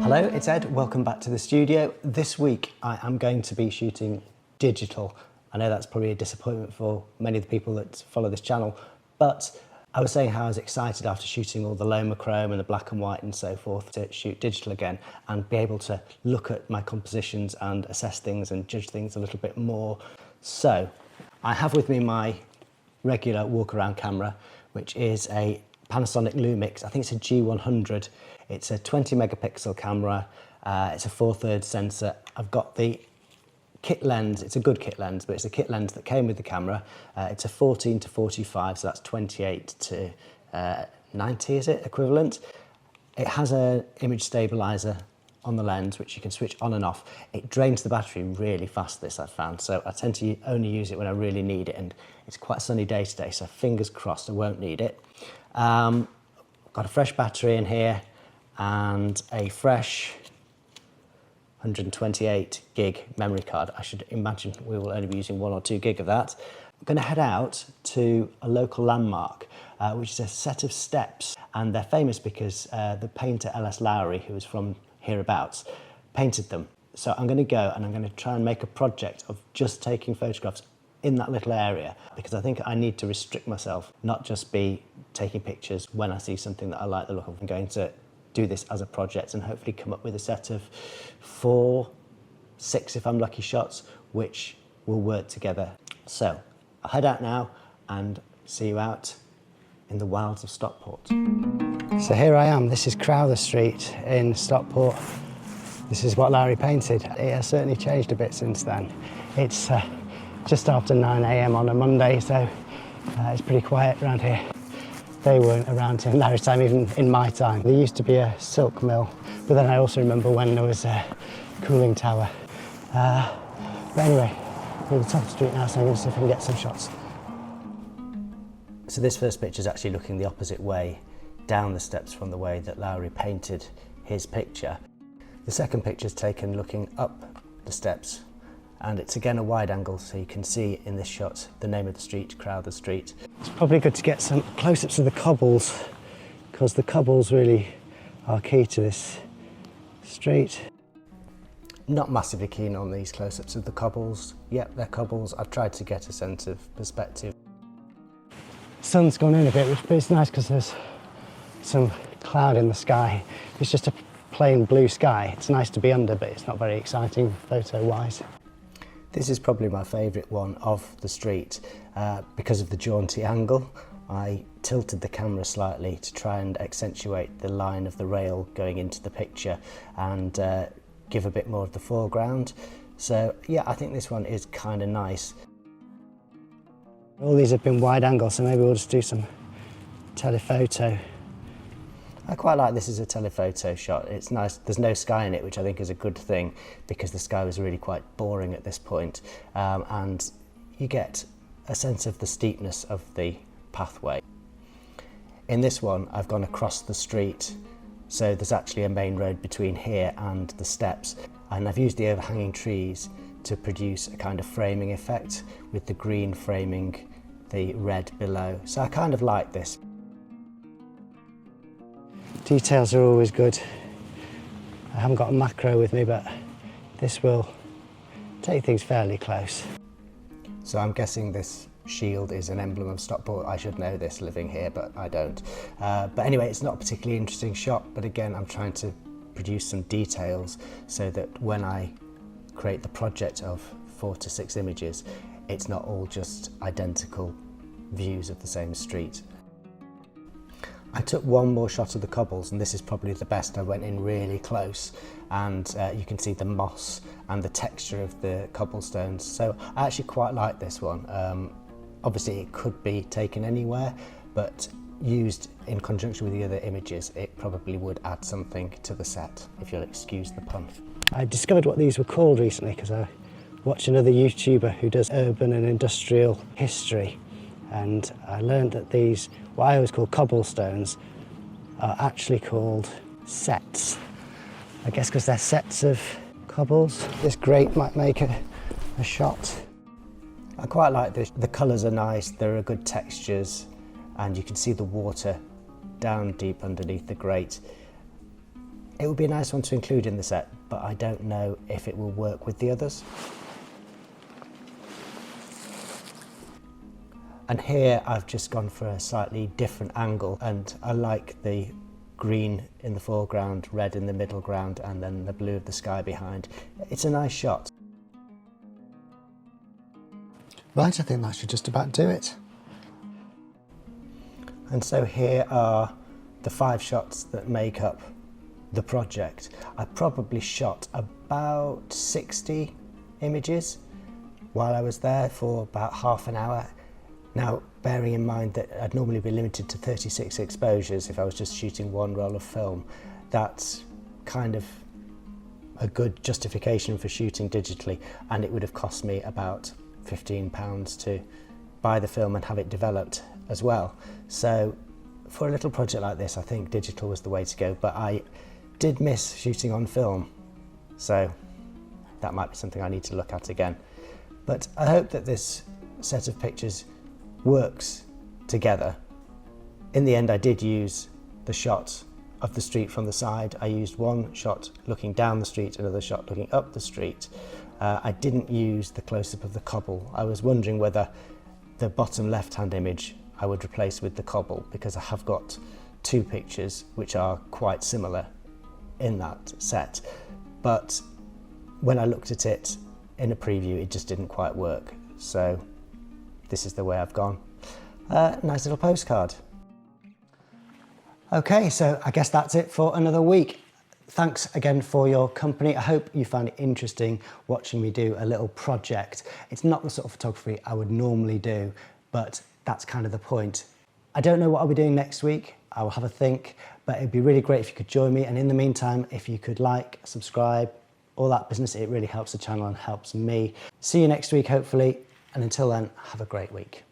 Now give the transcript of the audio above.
Hello, it's Ed. Welcome back to the studio. This week I am going to be shooting digital. I know that's probably a disappointment for many of the people that follow this channel, but I was saying how I was excited after shooting all the Lumix and the black and white and so forth to shoot digital again and be able to look at my compositions and assess things and judge things a little bit more. So I have with me my regular walk around camera, which is a Panasonic Lumix. I think it's a G100. It's a 20 megapixel camera. It's a 4/3 sensor. I've got the kit lens. It's a good kit lens, but it's a kit lens that came with the camera. It's a 14 to 45, so that's 28 to 90, is it, equivalent? It has an image stabilizer on the lens, which you can switch on and off. It drains the battery really fast, this I've found, so I tend to only use it when I really need it, and it's quite a sunny day today, so fingers crossed I won't need it. Got a fresh battery in here and a fresh 128 gig memory card. I should imagine we will only be using 1 or 2 gig of that. I'm going to head out to a local landmark, which is a set of steps, and they're famous because the painter Lowry, who is from hereabouts, painted them. So I'm going to go and I'm going to try and make a project of just taking photographs in that little area, because I think I need to restrict myself, not just be taking pictures when I see something that I like the look of. I'm going to do this as a project and hopefully come up with a set of 4, 6 if I'm lucky shots, which will work together. So I'll head out now and see you out in the wilds of Stockport. So here I am. This is Crowther Street in Stockport. This is what Lowry painted. It has certainly changed a bit since then. It's just after 9 AM on a Monday, so it's pretty quiet around here. They weren't around in Lowry's time, even in my time. There used to be a silk mill, but then I also remember when there was a cooling tower. But anyway, we're at the top of the street now, so I'm going to see if I can get some shots. So this first picture is actually looking the opposite way, down the steps from the way that Lowry painted his picture. The second picture is taken looking up the steps, and it's again a wide angle, so you can see in this shot the name of the street, Crowther Street. It's probably good to get some close-ups of the cobbles, because the cobbles really are key to this street. Not massively keen on these close-ups of the cobbles. Yep, they're cobbles. I've tried to get a sense of perspective. Sun's gone in a bit, but it's nice because there's some cloud in the sky. It's just a plain blue sky. It's nice to be under, but it's not very exciting photo-wise. This is probably my favourite one of the street because of the jaunty angle. I tilted the camera slightly to try and accentuate the line of the rail going into the picture and give a bit more of the foreground. So yeah, I think this one is kind of nice. All these have been wide angle, so maybe we'll just do some telephoto. I quite like this as a telephoto shot. It's nice. There's no sky in it, which I think is a good thing, because the sky was really quite boring at this point. And you get a sense of the steepness of the pathway. In this one, I've gone across the street, so there's actually a main road between here and the steps. And I've used the overhanging trees to produce a kind of framing effect, with the green framing the red below. So I kind of like this. Details are always good. I haven't got a macro with me, but this will take things fairly close. So I'm guessing this shield is an emblem of Stockport. I should know this living here, but I don't. But anyway, it's not a particularly interesting shot, but again, I'm trying to produce some details so that when I create the project of 4 to 6 images, it's not all just identical views of the same street. I took one more shot of the cobbles, and this is probably the best. I went in really close, and you can see the moss and the texture of the cobblestones. So I actually quite like this one. Obviously it could be taken anywhere, but used in conjunction with the other images, it probably would add something to the set, if you'll excuse the pun. I discovered what these were called recently because I watched another YouTuber who does urban and industrial history, and I learned that these, what I always call cobblestones, are actually called sets. I guess because they're sets of cobbles. This grate might make a shot. I quite like this. The colours are nice, there are good textures, and you can see the water down deep underneath the grate. It would be a nice one to include in the set, but I don't know if it will work with the others. And here I've just gone for a slightly different angle, and I like the green in the foreground, red in the middle ground, and then the blue of the sky behind. It's a nice shot. Right, I think that should just about do it. And so here are the 5 shots that make up the project. I probably shot about 60 images while I was there for about half an hour. Now, bearing in mind that I'd normally be limited to 36 exposures if I was just shooting one roll of film, that's kind of a good justification for shooting digitally, and it would have cost me about £15 to buy the film and have it developed as well. So for a little project like this, I think digital was the way to go, but I did miss shooting on film, so that might be something I need to look at again. But I hope that this set of pictures works together. In the end, I did use the shot of the street from the side. I used one shot looking down the street, another shot looking up the street. I didn't use the close-up of the cobble. I was wondering whether the bottom left-hand image I would replace with the cobble, because I have got 2 pictures which are quite similar in that set, but when I looked at it in a preview it just didn't quite work, so this is the way I've gone. Nice little postcard. Okay, so I guess that's it for another week. Thanks again for your company. I hope you found it interesting watching me do a little project. It's not the sort of photography I would normally do, but that's kind of the point. I don't know what I'll be doing next week. I will have a think, but it'd be really great if you could join me. And in the meantime, if you could like, subscribe, all that business, it really helps the channel and helps me. See you next week, hopefully. And until then, have a great week.